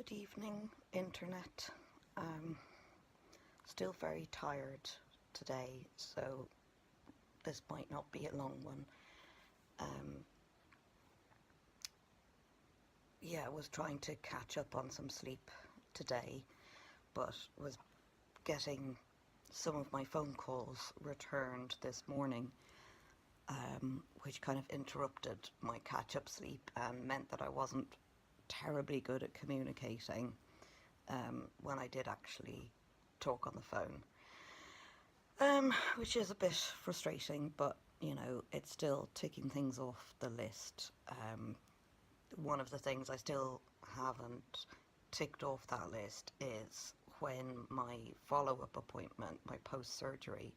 Good evening, Internet. Still very tired today, so this might not be a long one. Um, I was trying to catch up on some sleep today, but was getting some of my phone calls returned this morning, which kind of interrupted my catch-up sleep and meant that I wasn't terribly good at communicating when I did actually talk on the phone. Which is a bit frustrating, but it's still ticking things off the list. One of the things I still haven't ticked off that list is when my follow-up appointment, my post-surgery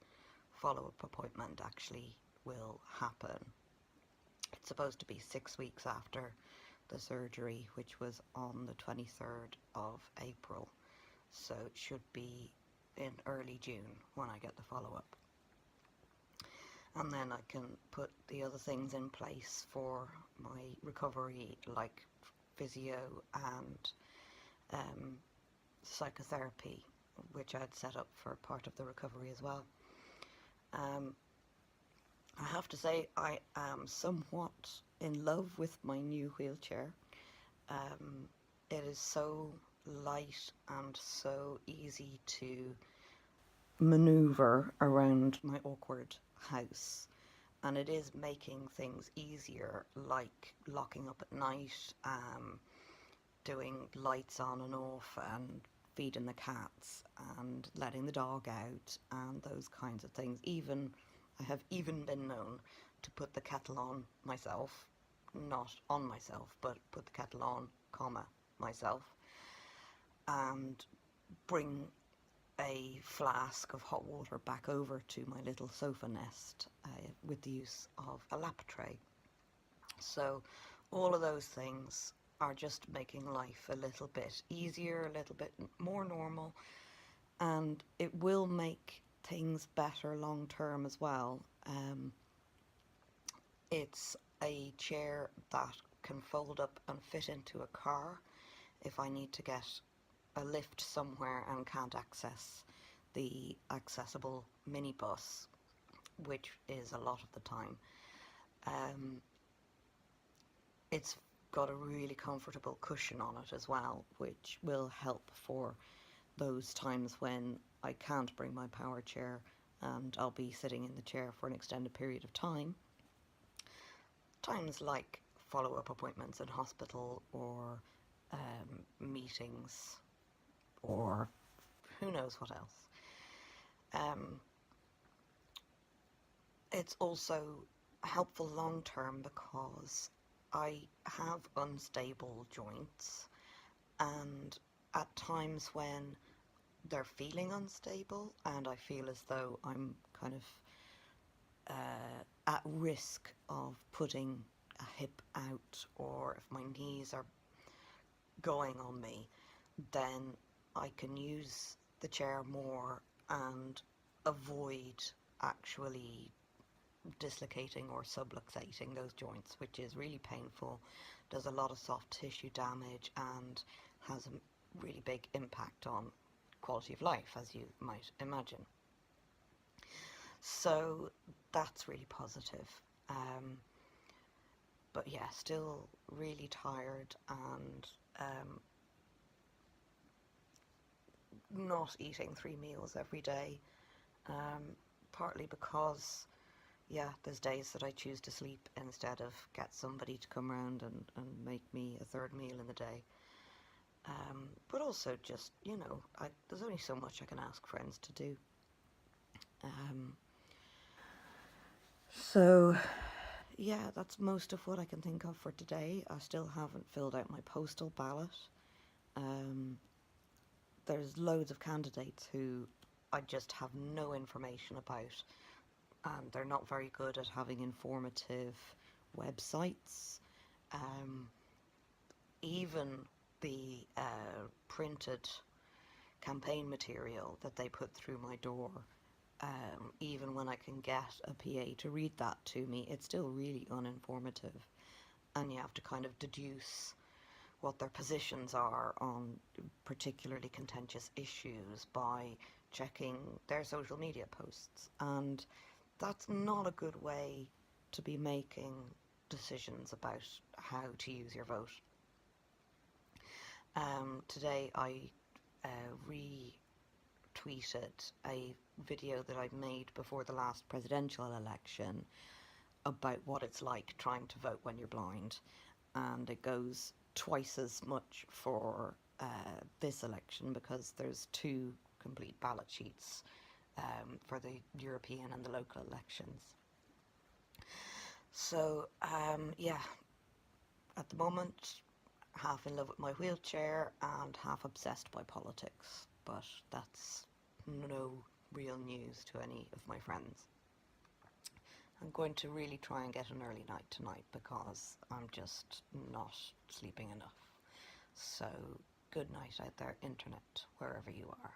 follow-up appointment actually will happen. It's supposed to be 6 weeks after the surgery, which was on the 23rd of April, so it should be in early June when I get the follow-up. And then I can put the other things in place for my recovery, like physio and psychotherapy, which I'd set up for part of the recovery as well. I have to say I am somewhat in love with my new wheelchair. It is so light and so easy to maneuver around my awkward house, and it is making things easier, like locking up at night, doing lights on and off, and feeding the cats and letting the dog out and those kinds of things. I have even been known to put the kettle on myself, not on myself, but put the kettle on, myself, and bring a flask of hot water back over to my little sofa nest with the use of a lap tray. So all of those things are just making life a little bit easier, a little bit more normal, and it will make things better long term as well. It's a chair that can fold up and fit into a car if I need to get a lift somewhere and can't access the accessible minibus, which is a lot of the time. It's got a really comfortable cushion on it as well, which will help for those times when I can't bring my power chair and I'll be sitting in the chair for an extended period of time. Times like follow-up appointments in hospital, or meetings, or who knows what else. It's also helpful long term because I have unstable joints, and at times when they're feeling unstable and I feel as though I'm kind of at risk of putting a hip out, or if my knees are going on me, then I can use the chair more and avoid actually dislocating or subluxating those joints, which is really painful, does a lot of soft tissue damage, and has a really big impact on quality of life, as you might imagine. So that's really positive. But yeah, still really tired, and not eating 3 meals every day, partly because there's days that I choose to sleep instead of get somebody to come around and make me a third meal in the day. But also just, there's only so much I can ask friends to do. So, that's most of what I can think of for today. I still haven't filled out my postal ballot. There's loads of candidates who I just have no information about, and they're not very good at having informative websites. Even the printed campaign material that they put through my door, even when I can get a PA to read that to me, it's still really uninformative, and you have to kind of deduce what their positions are on particularly contentious issues by checking their social media posts. And that's not a good way to be making decisions about how to use your vote. Today I retweeted a video that I made before the last presidential election about what it's like trying to vote when you're blind, and it goes twice as much for this election because there's two complete ballot sheets for the European and the local elections. So yeah, at the moment, half in love with my wheelchair and half obsessed by politics, but that's no real news to any of my friends. I'm going to really try and get an early night tonight because I'm just not sleeping enough. So good night out there, internet, wherever you are.